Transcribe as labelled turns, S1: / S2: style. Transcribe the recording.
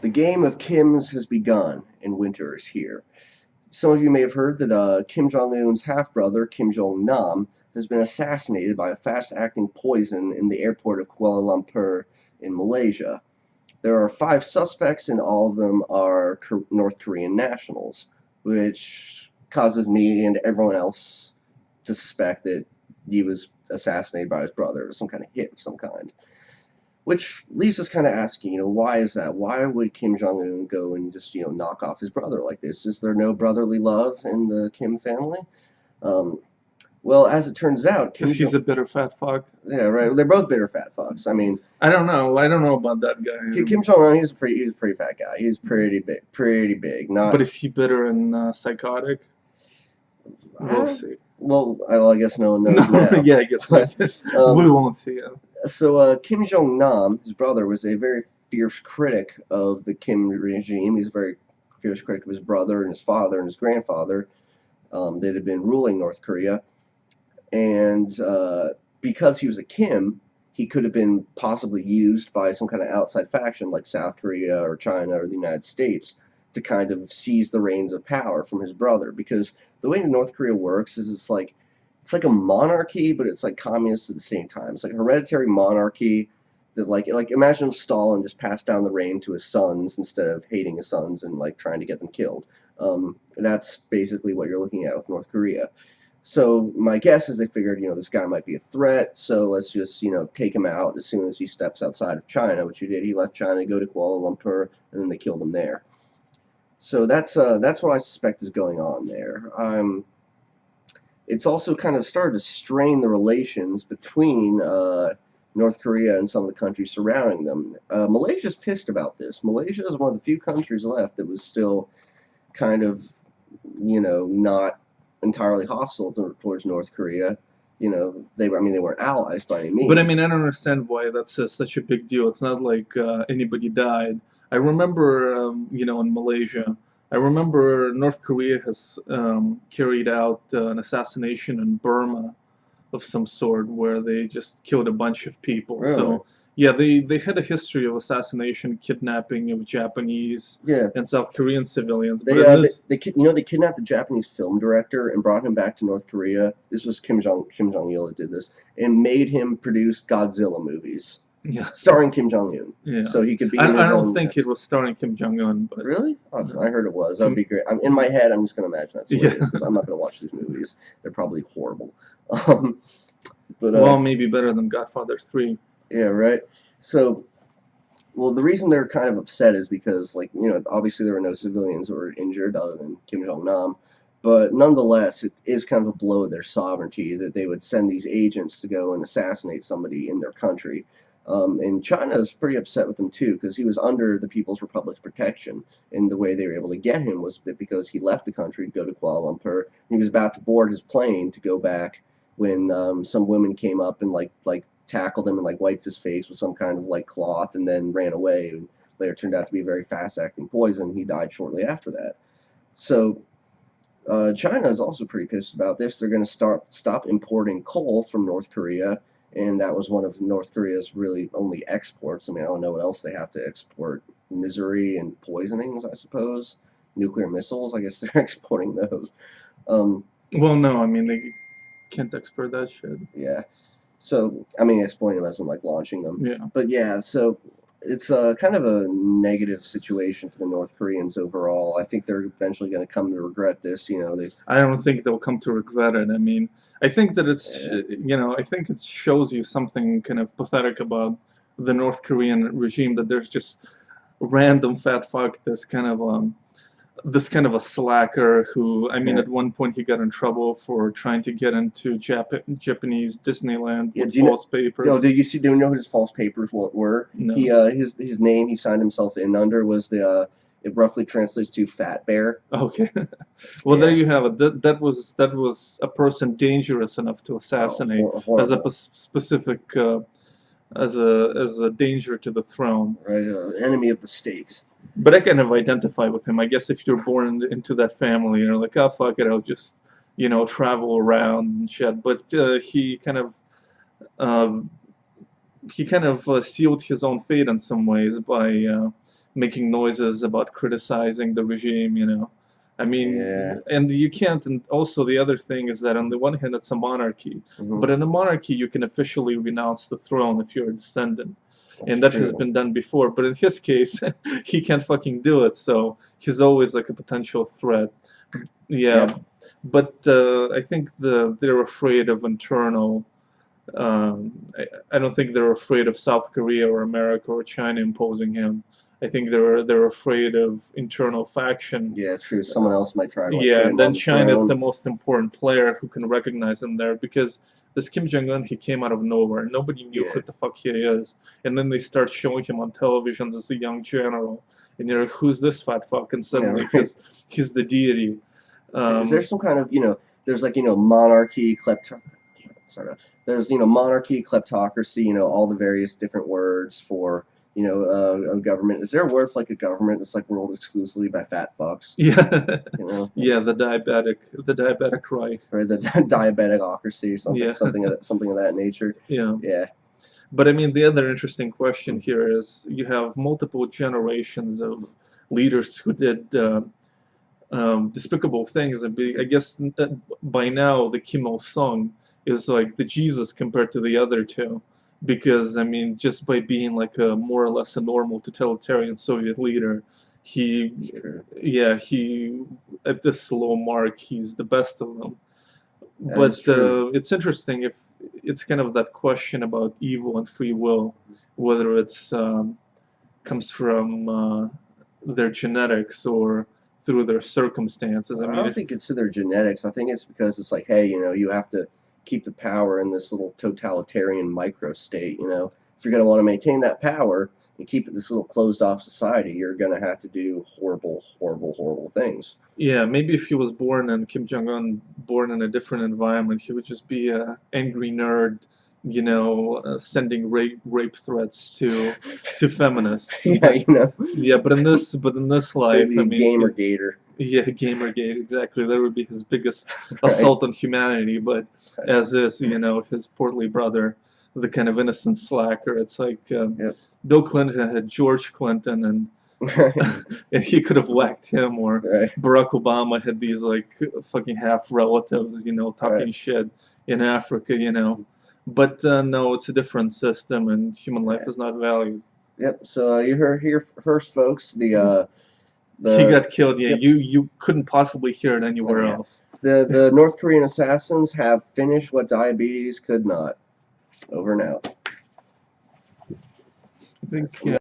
S1: The game of Kims has begun, and winter is here. Some of you may have heard that Kim Jong Un's half brother, Kim Jong Nam, has been assassinated by a fast acting poison in the airport of Kuala Lumpur in Malaysia. There are five suspects, and all of them are North Korean nationals, which causes me and everyone else to suspect that he was assassinated by his brother, or some kind of hit of some kind. Which leaves us kind of asking, why is that? Why would Kim Jong Un go and just, knock off his brother like this? Is there no brotherly love in the Kim family? Um, well, as it turns out,
S2: Because he's a bitter fat fuck.
S1: yeah, right. They're both bitter fat fucks. I mean,
S2: I don't know. I don't know about that guy.
S1: Kim Jong Un, he's a pretty fat guy. He's pretty big, pretty big. Not,
S2: But is he bitter and psychotic? We'll see.
S1: well, I guess no one knows
S2: No,
S1: now.
S2: yeah, I guess we won't see it.
S1: So Kim Jong Nam, his brother, was a very fierce critic of the Kim regime. He's a very fierce critic of his brother and his father and his grandfather that had been ruling North Korea. And because he was a Kim, he could have been possibly used by some kind of outside faction like South Korea or China or the United States to kind of seize the reins of power from his brother. Because the way North Korea works is it's like a monarchy, but it's like communist at the same time. It's like a hereditary monarchy that like imagine if Stalin just passed down the reign to his sons instead of hating his sons and like trying to get them killed. That's basically what you're looking at with North Korea. So my guess is they figured, this guy might be a threat, so let's just, take him out as soon as he steps outside of China, which he did. He left China to go to Kuala Lumpur, and then they killed him there. So that's what I suspect is going on there. It's also kind of started to strain the relations between North Korea and some of the countries surrounding them. Malaysia's pissed about this. Malaysia is one of the few countries left that was still kind of, not entirely hostile towards North Korea. They weren't allies by any means.
S2: But I mean, I don't understand why that's such a big deal. It's not like anybody died. I remember, in Malaysia, I remember North Korea has carried out an assassination in Burma of some sort where they just killed a bunch of people.
S1: Really?
S2: So yeah, they had a history of assassination, kidnapping of Japanese
S1: Yeah.
S2: and South Korean civilians.
S1: They,
S2: But
S1: they they kidnapped a Japanese film director and brought him back to North Korea. This was Kim Jong Il that did this, and made him produce Godzilla movies
S2: yeah,
S1: starring Kim Jong Un.
S2: yeah.
S1: So he could be.
S2: I,
S1: in his
S2: I don't
S1: own
S2: think it was starring Kim Jong Un, but
S1: Really? Oh, I heard it was. That would be great. In my head, I'm just gonna imagine that's what it
S2: Yeah.
S1: is, 'cause I'm not gonna watch these movies. They're probably horrible. Um, but
S2: well, maybe better than Godfather 3.
S1: yeah, right. So, well, the reason they're kind of upset is because, like, obviously there were no civilians who were injured other than Kim Jong Nam, but nonetheless, it is kind of a blow at their sovereignty that they would send these agents to go and assassinate somebody in their country. And China is pretty upset with him too, because he was under the People's Republic's protection, and the way they were able to get him was that because he left the country to go to Kuala Lumpur, and he was about to board his plane to go back when some women came up and like tackled him and like wiped his face with some kind of like cloth and then ran away. And later turned out to be a very fast-acting poison. He died shortly after that. So China is also pretty pissed about this. They're going to stop importing coal from North Korea, and that was one of North Korea's really only exports. I mean, I don't know what else they have to export. Misery and poisonings, I suppose. Nuclear missiles, I guess they're exporting those. Um,
S2: Well, no, I mean they can't export that shit.
S1: yeah. So, I mean, exporting them as in like launching them.
S2: Yeah.
S1: But yeah, so it's kind of a negative situation for the North Koreans overall. I think they're eventually going to come to regret this.
S2: I don't think they'll come to regret it. I mean, I think that it's, I think it shows you something kind of pathetic about the North Korean regime, that there's just random fat fuck, this kind of a slacker who, I mean,
S1: Yeah.
S2: at one point he got in trouble for trying to get into Japanese Disneyland
S1: Yeah,
S2: with
S1: do you know-
S2: false papers.
S1: Oh, do you know what his false papers were?
S2: No.
S1: His name he signed himself in under was it roughly translates to Fat Bear.
S2: Okay. Well,
S1: Yeah.
S2: there you have it. That was a person dangerous enough to assassinate as a
S1: Horrible.
S2: specific as a danger to the throne.
S1: Right, enemy of the state.
S2: But I kind of identify with him. I guess if you're born into that family, you're like, oh fuck it, I'll just travel around and shit. But um, he kind of sealed his own fate in some ways by making noises about criticizing the regime, you know. I mean,
S1: Yeah.
S2: and you can't, and also the other thing is that on the one hand, it's a monarchy,
S1: Mhm.
S2: but in a monarchy, you can officially renounce the throne if you're a descendant.
S1: That's
S2: And that has
S1: true.
S2: been done before, but in his case, he can't fucking do it, so he's always like a potential threat. Yeah,
S1: Yeah.
S2: but I think they're afraid of internal. I don't think they're afraid of South Korea or America or China imposing him. I think they're afraid of internal faction.
S1: Yeah, true. Someone else might try to like
S2: Yeah,
S1: put
S2: and
S1: him
S2: then
S1: on the
S2: China is the
S1: throne.
S2: most important player who can recognize him there because this Kim Jong Un, he came out of nowhere. Nobody knew
S1: Yeah.
S2: who the fuck he is, and then they start showing him on television as a young general, and you're like, who's this fat fuck? And
S1: Yeah,
S2: suddenly
S1: right.
S2: he's the deity.
S1: Is there
S2: Um,
S1: some kind of, there's like, monarchy, sorry, there's, monarchy, kleptocracy, all the various different words for, a government. Is there a word for like a government that's like ruled exclusively by fat fucks?
S2: yeah, yeah,
S1: It's,
S2: the diabetic Reich.
S1: or the diabeticocracy or
S2: Yeah,
S1: something of that nature.
S2: yeah.
S1: Yeah.
S2: But I mean, the other interesting question here is you have multiple generations of leaders who did despicable things. And I guess by now the Kim Il Sung is like the Jesus compared to the other two, because I mean, just by being like a more or less a normal totalitarian Soviet leader, he,
S1: True.
S2: yeah, he at this low mark, he's the best of them.
S1: That is
S2: But
S1: true.
S2: it's interesting if it's kind of that question about evil and free will, whether it's comes from their genetics or through their circumstances. I
S1: I
S2: mean,
S1: don't
S2: if
S1: think it's to their genetics. I think it's because it's like, hey, you have to keep the power in this little totalitarian micro state. If you're going to want to maintain that power and keep it this little closed off society, you're going to have to do horrible, horrible, horrible things.
S2: yeah, maybe if he was born and Kim Jong Un born in a different environment, he would just be a angry nerd, you know, sending rape threats to feminists.
S1: Yeah,
S2: But yeah, but in this
S1: it'd
S2: life,
S1: be
S2: I
S1: a
S2: mean, he,
S1: gamer gator,
S2: yeah, Gamergate, exactly. That would be his biggest
S1: right?
S2: assault on humanity. But as is, you know, his portly brother, the kind of innocent slacker. It's like
S1: Yep.
S2: Bill Clinton had George Clinton, and
S1: Right.
S2: and he could have whacked him, or
S1: Right.
S2: Barack Obama had these like fucking half relatives, you know,
S1: Right.
S2: talking shit in Africa, you know. But no, it's a different system, and human life
S1: Yeah.
S2: is not valued.
S1: Yep. So you heard here first, folks.
S2: He
S1: The
S2: got killed. Yeah,
S1: Yep.
S2: you couldn't possibly hear it
S1: Oh,
S2: anywhere
S1: yeah.
S2: else.
S1: The North Korean assassins have finished what diabetes could not. Over and out.
S2: I think, yeah.